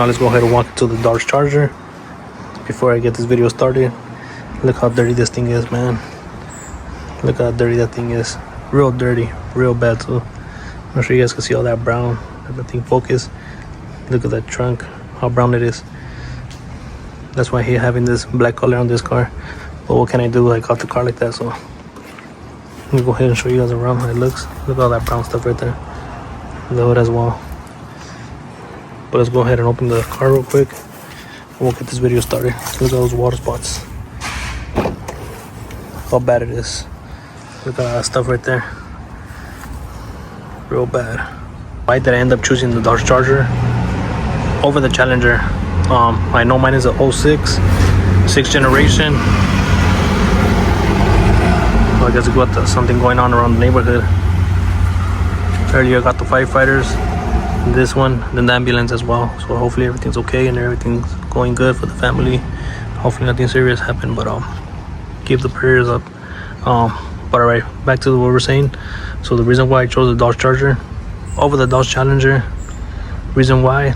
Now let's go ahead and walk into the Dodge Charger. Before I get this video started, look how dirty this thing is, man. Look how dirty that thing is. Real dirty, real bad too. I'm sure you guys can see all that brown. Let the thing focus. Look at that trunk, how brown it is. That's why I hate having this black color on this car. But what can I do? I got the car like that, so let me go ahead and show you guys around how it looks. Look at all that brown stuff right there. The hood as well. But let's go ahead and open the car real quick. We'll get this video started. Look at those water spots. How bad it is. Look at all that stuff right there. Real bad. Why did I end up choosing the Dodge Charger over the Challenger? I know mine is a 06, 6th generation. Well, I guess we got something going on around the neighborhood. Earlier I got the firefighters, this one, then the ambulance as well. So hopefully everything's okay and everything's going good for the family. Hopefully nothing serious happened, but keep the prayers up. But alright, back to what we're saying. So the reason why I chose the Dodge Charger over the Dodge Challenger, reason why,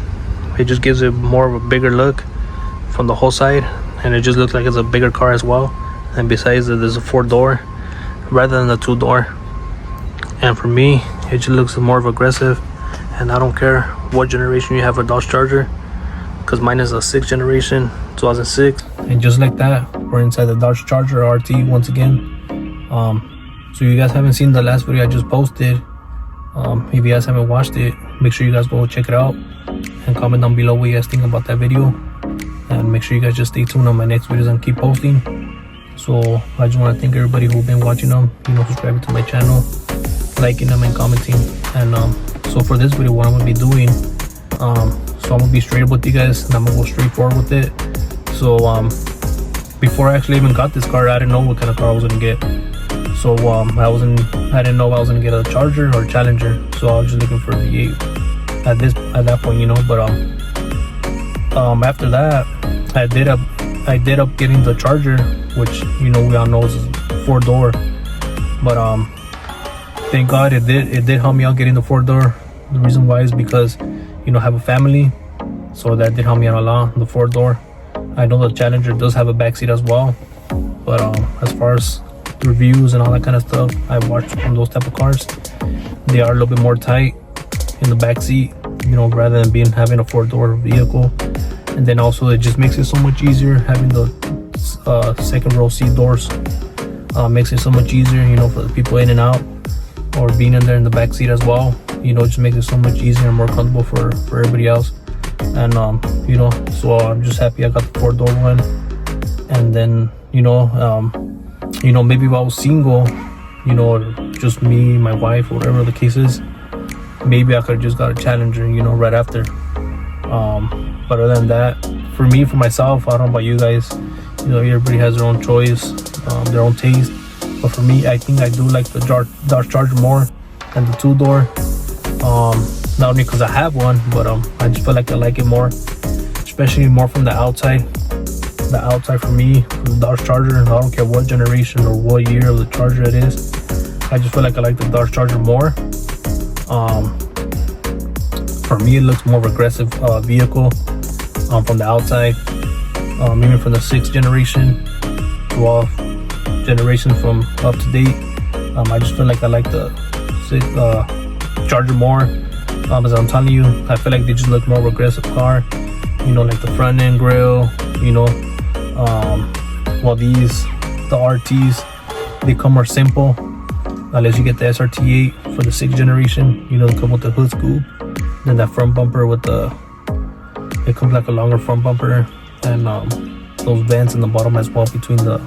it just gives it more of a bigger look from the whole side, and it just looks like it's a bigger car as well. And besides that, there's a 4-door rather than the 2-door. And for me, it just looks more of aggressive. And I don't care what generation you have a Dodge Charger, because mine is a 6th generation, 2006. And just like that, we're inside the Dodge Charger RT once again. So you guys haven't seen the last video I just posted. If you guys haven't watched it, make sure you guys go check it out and comment down below what you guys think about that video. And make sure you guys just stay tuned on my next videos and keep posting. So I just want to thank everybody who's been watching them, subscribing to my channel, liking them and commenting. And so for this video, what I'm gonna be doing, so I'm gonna be straight up with you guys and I'm gonna go straight forward with it. So before I actually even got this car, I didn't know what kind of car I was gonna get. So I didn't know if I was gonna get a Charger or a Challenger. So I was just looking for a V8 at that point, But after that, I did up getting the Charger, which we all know is a 4-door. But thank God it did help me out getting the 4-door. The reason why is because I have a family, so that did help me out a lot. The 4-door. I know the Challenger does have a backseat as well, but as far as reviews and all that kind of stuff I've watched from those type of cars, they are a little bit more tight in the back seat, rather than having a 4-door vehicle. And then also it just makes it so much easier having the second row seat doors. Makes it so much easier, for the people in and out, or being in there in the back seat as well. It just makes it so much easier and more comfortable for everybody else. And so I'm just happy I got the 4-door one. And then maybe if I was single, or just me, my wife, whatever the case is, maybe I could have just got a Challenger, right after. But other than that, for myself, I don't know about you guys, everybody has their own choice, their own taste. But for me, I think I do like the Dodge Charger more than the 2-door. Not only because I have one, but I just feel like I like it more, especially more from the outside. The outside for me, for the Dodge Charger, I don't care what generation or what year of the Charger it is, I just feel like I like the Dodge Charger more. For me, it looks more of an aggressive vehicle from the outside, even from the 6th generation, 12th generation from up to date. I just feel like I like the Charger more. As I'm telling you, I feel like they just look more of an aggressive car. Like the front end grille, while the RTs, they come more simple. Unless you get the SRT8 for the 6th generation, they come with the hood scoop. Then that front bumper it comes like a longer front bumper, and those vents in the bottom as well between the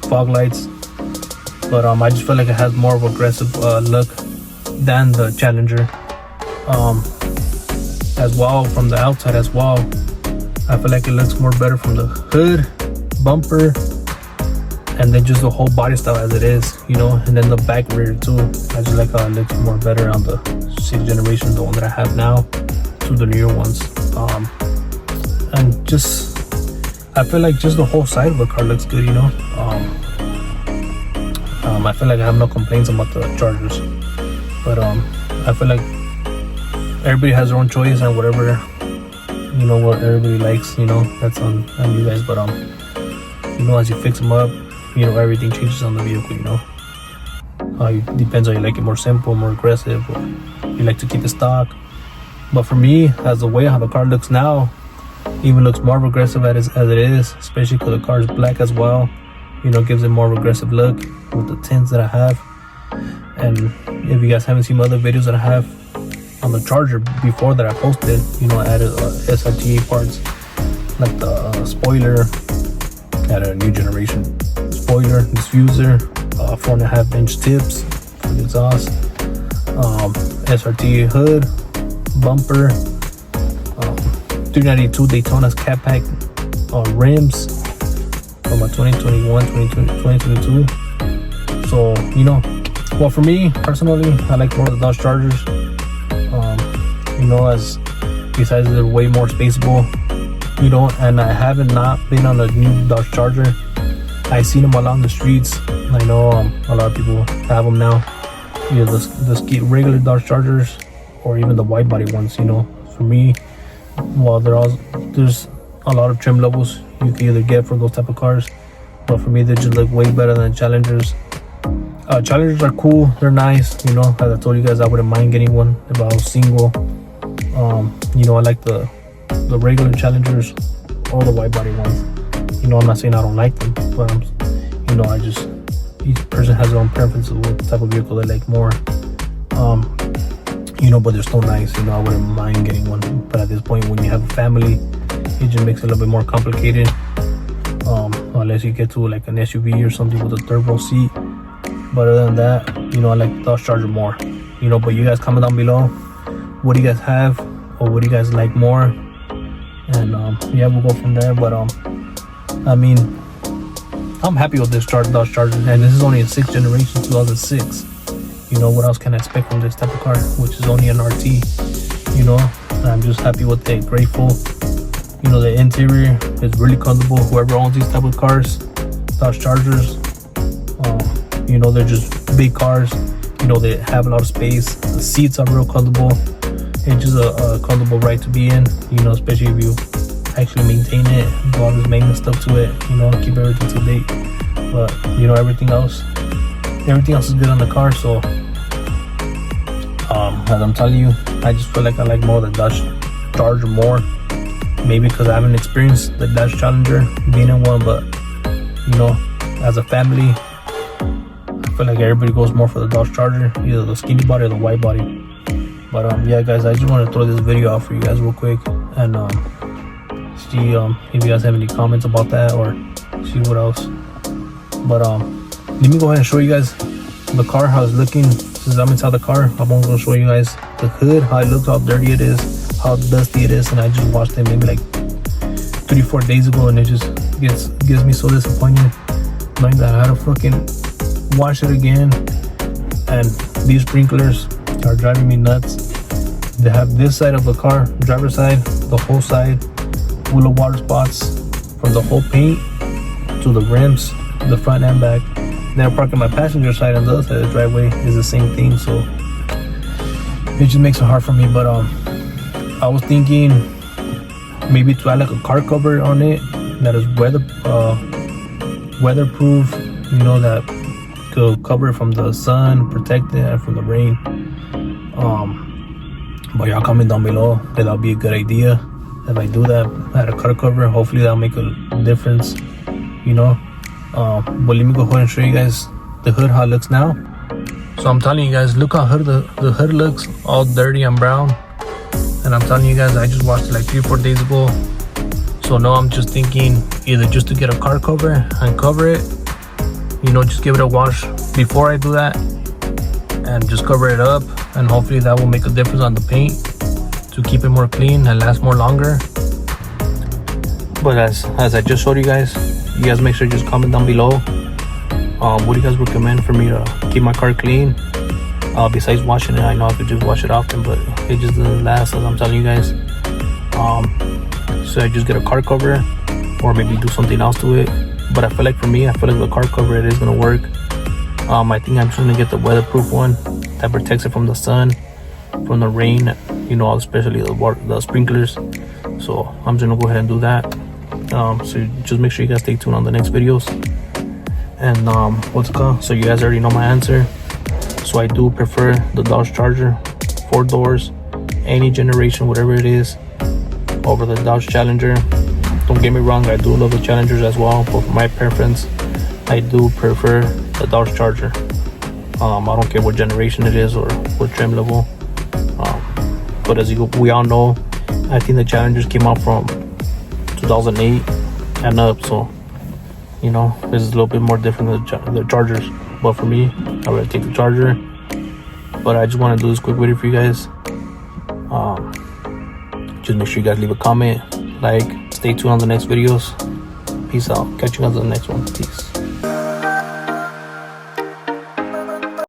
fog lights. But I just feel like it has more of an aggressive look than the Challenger. As well, from the outside as well, I feel like it looks more better from the hood, bumper, and then just the whole body style as it is, and then the back rear too. I just like how it looks more better on the 6th generation, the one that I have now, to the newer ones. And just, I feel like just the whole side of the car looks good, I feel like I have no complaints about the Chargers. But I feel like everybody has their own choice and whatever you know, what everybody likes, you know, that's on you guys. But you know, as you fix them up, you know, everything changes on the vehicle, you know. It depends on you like it more simple, more aggressive, or you like to keep it stock. But for me, as the way how the car looks now, even looks more aggressive as it is, especially because the car is black as well. You know, gives it more aggressive look with the tints that I have. And if you guys haven't seen my other videos that I have on the Charger before that I posted, you know, I added SRTA parts like the spoiler, added a new generation spoiler, diffuser, 4.5-inch tips for the exhaust, SRTA hood, bumper, 392 Daytona's cat pack rims from a 2022. So, you know, well, for me personally, I like more of the Dodge Chargers. You know, as besides they're way more spaceable, you know, and I haven't not been on a new Dodge Charger. I've seen them along the streets. I know a lot of people have them now. You know, the regular Dodge Chargers or even the wide body ones, you know. For me, well, there's a lot of trim levels you can either get for those type of cars, but for me they just look way better than Challengers. Challengers are cool, they're nice, you know. As I told you guys, I wouldn't mind getting one if I was single. You know, I like the regular Challengers or the wide body ones. You know, I'm not saying I don't like them, but you know, each person has their own preference of what type of vehicle they like more. You know, but they're still nice. You know, I wouldn't mind getting one, but at this point, when you have a family, it just makes it a little bit more complicated. Unless you get to like an SUV or something with a third row seat. But other than that, you know, I like the Dodge Charger more. You know, but you guys comment down below, what do you guys have, or what do you guys like more? And yeah, we'll go from there. But I mean, I'm happy with this Dodge Charger, and this is only a 6th generation, 2006. You know, what else can I expect from this type of car, which is only an RT, you know. And I'm just happy with it, grateful. You know, the interior is really comfortable. Whoever owns these type of cars, Dodge Chargers, you know, they're just big cars. You know, they have a lot of space. The seats are real comfortable. It's just a comfortable ride to be in, you know, especially if you actually maintain it, do all this maintenance stuff to it, you know, keep everything to date. But, you know, everything else is good on the car. So as I'm telling you, I just feel like I like more the Dodge Charger more. Maybe because I haven't experienced the Dodge Challenger being in one, but you know, as a family, I feel like everybody goes more for the Dodge Charger, either the skinny body or the wide body. But yeah, guys, I just want to throw this video out for you guys real quick and see if you guys have any comments about that or see what else. But let me go ahead and show you guys the car, how it's looking. Since I'm inside the car, I'm going to show you guys the hood, how it looks, how dirty it is, how dusty it is. And I just watched it maybe like 3-4 days ago, and it just gives me so disappointed knowing that I had to fucking wash it again. And these sprinklers are driving me nuts. They have this side of the car, driver's side, the whole side full of water spots from the whole paint to the rims, the front and back. Then I'm parking my passenger side, on the other side of the driveway is the same thing. So it just makes it hard for me. But I was thinking maybe to add like a car cover on it that is weatherproof, you know, that could cover it from the sun, protect it from the rain. But y'all comment down below that that'll be a good idea. If I do that, add a car cover, hopefully that'll make a difference, you know. But let me go ahead and show you guys the hood, how it looks now. So I'm telling you guys, look how the hood looks, all dirty and brown. And I'm telling you guys, I just washed it like 3-4 days ago. So now I'm just thinking either just to get a car cover and cover it, you know, just give it a wash before I do that and just cover it up, and hopefully that will make a difference on the paint to keep it more clean and last more longer. But as I just showed you guys make sure to just comment down below what do you guys recommend for me to keep my car clean, besides washing it. I know I could just wash it often, but it just doesn't last, as I'm telling you guys. So I just get a car cover or maybe do something else to it. But I feel like the car cover, it is gonna work. I think I'm just gonna get the weatherproof one that protects it from the sun, from the rain, you know, especially the sprinklers. So I'm just gonna go ahead and do that. So just make sure you guys stay tuned on the next videos. And what's it called? So you guys already know my answer. So I do prefer the Dodge Charger, 4 doors, any generation, whatever it is, over the Dodge Challenger. Don't get me wrong, I do love the Challengers as well, but for my preference, I do prefer the Dodge Charger. I don't care what generation it is or what trim level. But as we all know, I think the Challengers came out from 2008 and up, so you know, this is a little bit more different than the Chargers. But for me, I would take the Charger. But I just want to do this quick video for you guys. Just make sure you guys leave a comment, like, stay tuned on the next videos. Peace out. Catch you guys on the next one. Peace.